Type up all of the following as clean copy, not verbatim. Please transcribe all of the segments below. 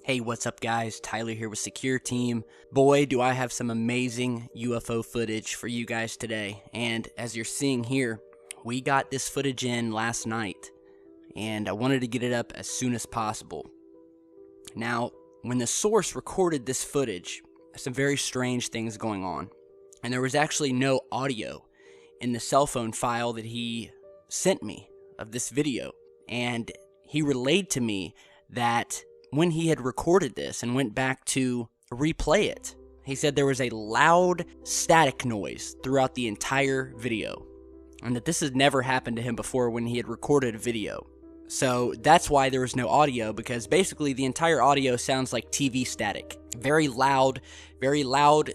Hey, what's up guys? Tyler here with Secure Team. Boy, do I have some amazing UFO footage for you guys today. And as you're seeing here, we got this footage in last night, and I wanted to get it up as soon as possible. Now, when the source recorded this footage, some very strange things going on. And there was actually no audio in the cell phone file that he sent me of this video. And he relayed to me that when he had recorded this and went back to replay it, he said there was a loud static noise throughout the entire video, and that this had never happened to him before when he had recorded a video. So that's why there was no audio, because basically the entire audio sounds like TV static. Very loud,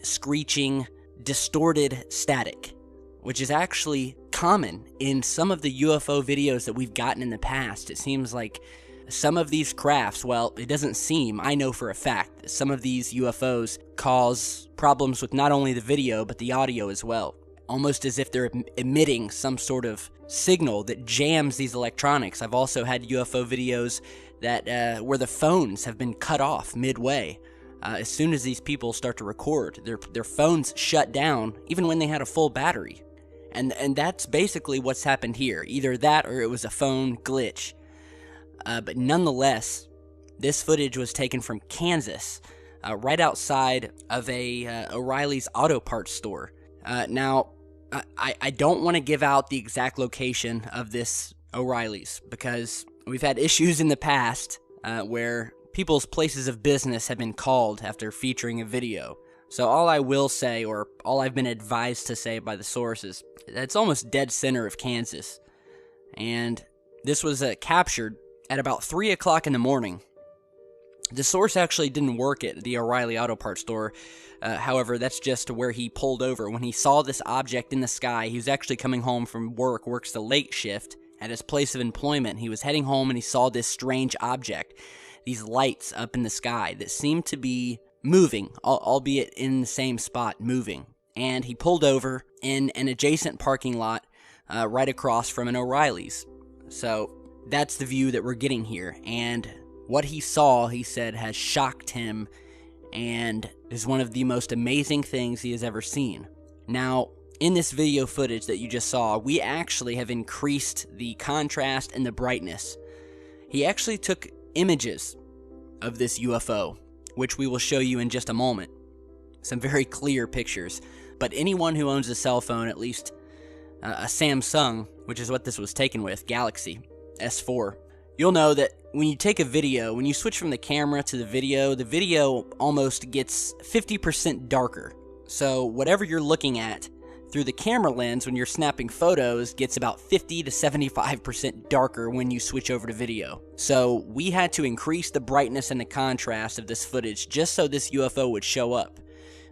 screeching, distorted static, which is actually common in some of the UFO videos that we've gotten in the past. It seems like some of these crafts, well, it doesn't seem, I know for a fact, that some of these UFOs cause problems with not only the video, but the audio as well. Almost as if they're emitting some sort of signal that jams these electronics. I've also had UFO videos that where the phones have been cut off midway. As soon as these people start to record, their phones shut down, even when they had a full battery. And that's basically what's happened here. Either that or it was a phone glitch. But nonetheless, this footage was taken from Kansas, right outside of a O'Reilly's auto parts store. Now, I don't want to give out the exact location of this O'Reilly's, because we've had issues in the past where people's places of business have been called after featuring a video. So all I will say, or all I've been advised to say by the sources, it's almost dead center of Kansas. And this was captured at about 3 o'clock in the morning. The source actually didn't work at the O'Reilly Auto Parts store. However, that's just where he pulled over. When he saw this object in the sky, he was actually coming home from work, works the late shift at his place of employment. He was heading home and he saw this strange object, these lights up in the sky that seemed to be moving, albeit in the same spot, moving. And he pulled over in an adjacent parking lot right across from an O'Reilly's. So that's the view that we're getting here, and what he saw, he said, has shocked him and is one of the most amazing things he has ever seen. Now, in this video footage that you just saw, we actually have increased the contrast and the brightness. He actually took images of this UFO, which we will show you in just a moment. Some very clear pictures, but anyone who owns a cell phone, at least a Samsung, which is what this was taken with, Galaxy S4, you'll know that when you take a video, when you switch from the camera to the video almost gets 50% darker. So whatever you're looking at through the camera lens when you're snapping photos gets about 50 to 75% darker when you switch over to video. So we had to increase the brightness and the contrast of this footage just so this UFO would show up.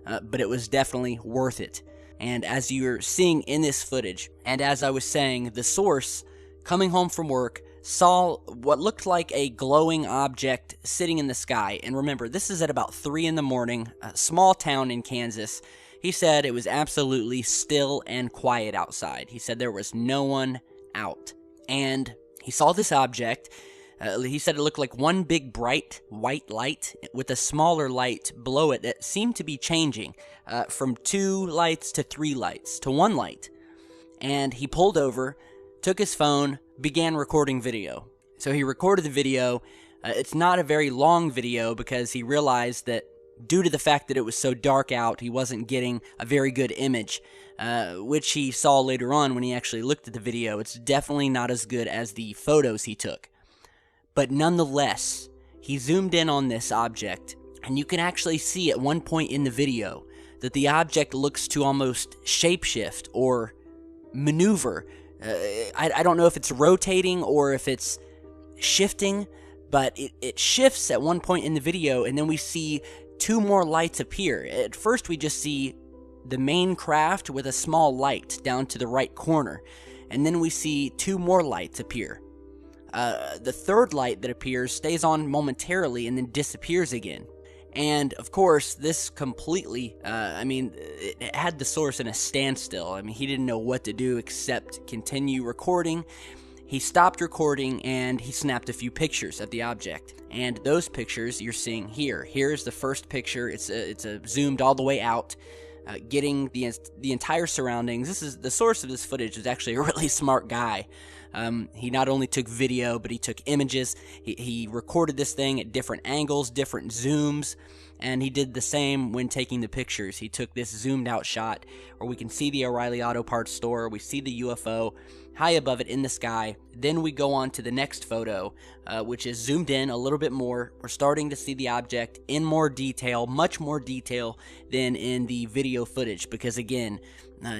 But it was definitely worth it. And as you're seeing in this footage, and as I was saying, the source coming home from work saw what looked like a glowing object sitting in the sky. And remember, this is at about 3 in the morning, a small town in Kansas. He said it was absolutely still and quiet outside. He said there was no one out. And he saw this object. He said it looked like one big bright white light with a smaller light below it that seemed to be changing from 2 lights to 3 lights to 1 light. And he pulled over, took his phone, began recording video. So he recorded the video. It's not a very long video because he realized that due to the fact that it was so dark out, he wasn't getting a very good image, which he saw later on when he actually looked at the video. It's definitely not as good as the photos he took. But nonetheless, he zoomed in on this object, and you can actually see at one point in the video that the object looks to almost shapeshift or maneuver. I don't know if it's rotating or if it's shifting, but it shifts at one point in the video, and then we see 2 more lights appear. At first, we just see the main craft with a small light down to the right corner, and then we see 2 more lights appear. The third light that appears stays on momentarily and then disappears again. And, of course, this completely, it had the source in a standstill. He didn't know what to do except continue recording. he stopped recording and he snapped a few pictures of the object. And those pictures you're seeing here. Here's the first picture. It's zoomed all the way out, getting the entire surroundings. This is the source of this footage. Is actually a really smart guy. He not only took video, but he took images. He recorded this thing at different angles, different zooms, and he did the same when taking the pictures. He took this zoomed out shot where we can see the O'Reilly Auto Parts store, we see the UFO high above it in the sky. Then we go on to the next photo, which is zoomed in a little bit more. We're starting to see the object in more detail, much more detail than in the video footage, because again,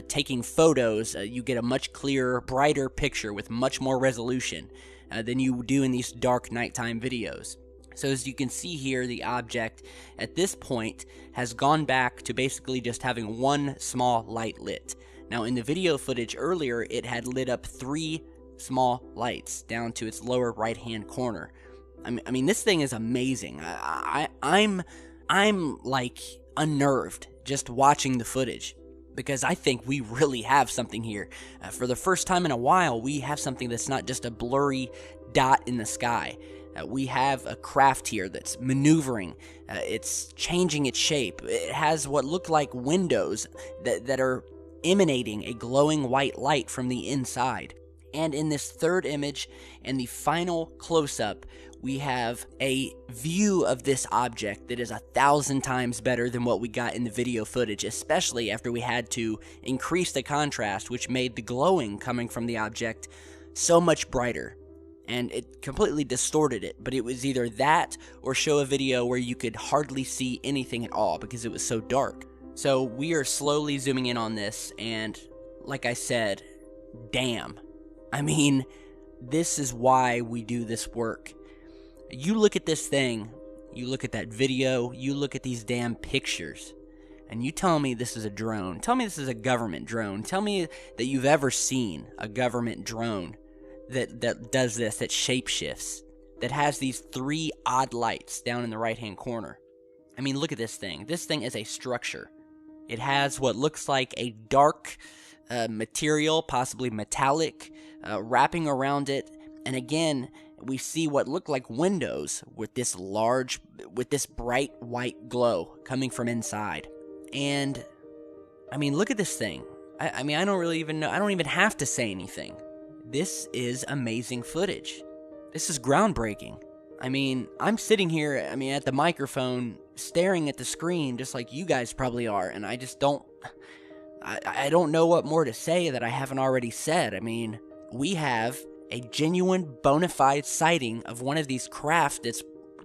taking photos, you get a much clearer, brighter picture with much more resolution than you do in these dark nighttime videos. So as you can see here, the object at this point has gone back to basically just having one small light lit. Now in the video footage earlier, it had lit up 3 small lights down to its lower right hand corner. I mean this thing is amazing. I'm like unnerved just watching the footage, because I think we really have something here. For the first time in a while, we have something that's not just a blurry dot in the sky. We have a craft here that's maneuvering. It's changing its shape. It has what look like windows that are emanating a glowing white light from the inside. And in this third image and the final close-up, we have a view of this object that is 1,000 times better than what we got in the video footage, especially after we had to increase the contrast, which made the glowing coming from the object so much brighter. And it completely distorted it, but it was either that or show a video where you could hardly see anything at all because it was so dark. So we are slowly zooming in on this, and like I said, damn. I mean, this is why we do this work. You look at this thing, you look at that video, you look at these damn pictures, and you tell me this is a drone. Tell me this is a government drone. Tell me that you've ever seen a government drone that does this, that shapeshifts, that has these 3 odd lights down in the right-hand corner. I mean, look at this thing. This thing is a structure. It has what looks like a dark material, possibly metallic, wrapping around it. And again, we see what look like windows with this bright white glow coming from inside. And I mean, look at this thing. I mean, I don't really even know. I don't even have to say anything. This is amazing footage. This is groundbreaking. I mean, I'm sitting here, at the microphone, staring at the screen just like you guys probably are, and I just don't know what more to say that I haven't already said. I mean, we have a genuine, bona fide sighting of one of these craft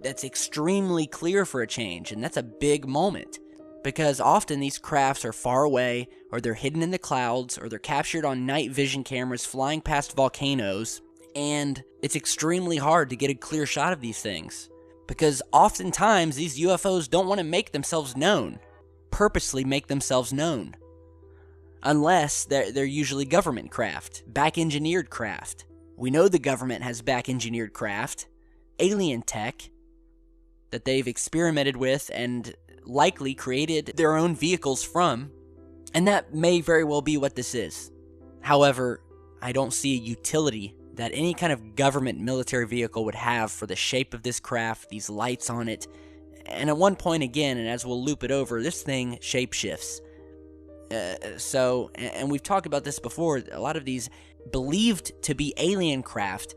that's extremely clear for a change, and that's a big moment. Because often these crafts are far away, or they're hidden in the clouds, or they're captured on night vision cameras flying past volcanoes, and it's extremely hard to get a clear shot of these things. Because oftentimes these UFOs don't want to make themselves known, purposely make themselves known. Unless they're usually government craft, back-engineered craft. We know the government has back-engineered craft, alien tech, that they've experimented with and likely created their own vehicles from, and that may very well be what this is. However, I don't see a utility that any kind of government military vehicle would have for the shape of this craft, these lights on it, and at one point again, and as we'll loop it over, this thing shapeshifts. And we've talked about this before, a lot of these believed to be alien craft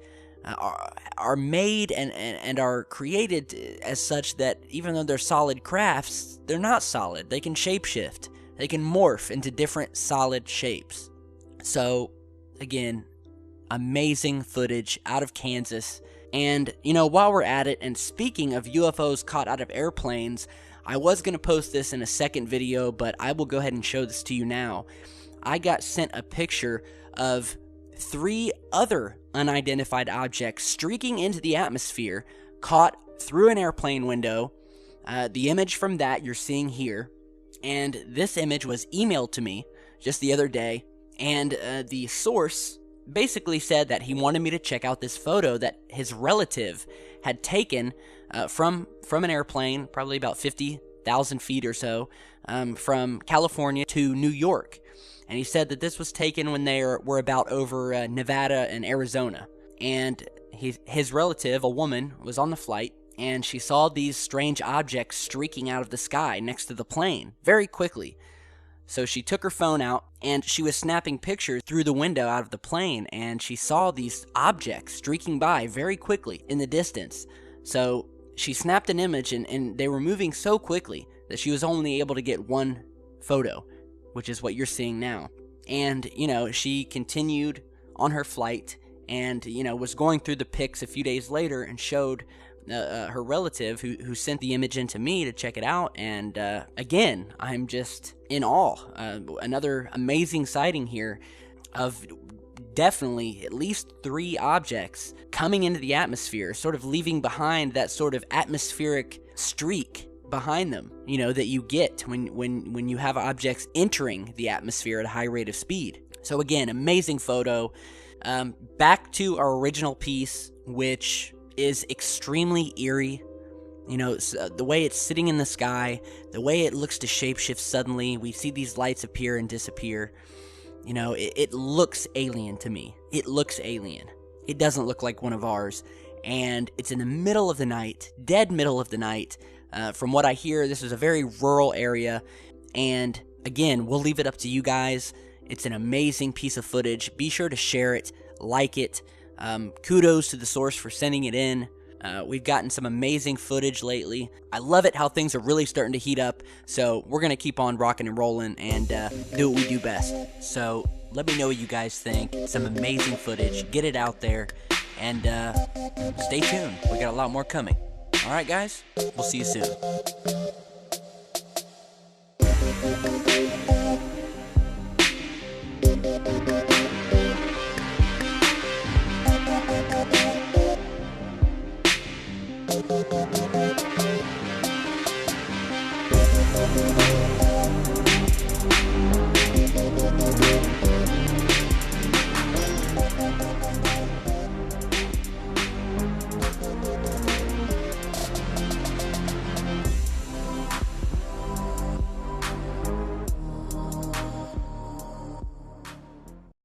are made and are created as such that even though they're solid crafts, they're not solid. They can shapeshift. They can morph into different solid shapes. So, again, amazing footage out of Kansas. And, while we're at it, and speaking of UFOs caught out of airplanes, I was going to post this in a second video, but I will go ahead and show this to you now. I got sent a picture of 3 other unidentified objects streaking into the atmosphere, caught through an airplane window. The image from that you're seeing here, and this image was emailed to me just the other day, and the source basically said that he wanted me to check out this photo that his relative had taken from an airplane, probably about 50,000 feet or so, from California to New York. And he said that this was taken when they were about over Nevada and Arizona. and his relative, a woman, was on the flight, and she saw these strange objects streaking out of the sky next to the plane very quickly. So she took her phone out, and she was snapping pictures through the window out of the plane, and she saw these objects streaking by very quickly in the distance. So she snapped an image, and they were moving so quickly that she was only able to get one photo, which is what you're seeing now. And, she continued on her flight and, was going through the pics a few days later and showed her relative who sent the image in to me to check it out. And again, I'm just in awe. Another amazing sighting here of definitely at least 3 objects coming into the atmosphere, sort of leaving behind that sort of atmospheric streak behind them, that you get when you have objects entering the atmosphere at a high rate of speed. So again, amazing photo. Back to our original piece, which is extremely eerie. The way it's sitting in the sky, the way it looks to shapeshift suddenly. We see these lights appear and disappear. It looks alien to me. It looks alien. It doesn't look like one of ours. And it's in the middle of the night, dead middle of the night. From what I hear, this is a very rural area. And again, we'll leave it up to you guys. It's an amazing piece of footage. Be sure to share it, like it. Kudos to the source for sending it in. We've gotten some amazing footage lately. I love it how things are really starting to heat up. So we're going to keep on rocking and rolling and do what we do best. So let me know what you guys think. Some amazing footage. Get it out there. And stay tuned. We got a lot more coming. All right, guys. We'll see you soon.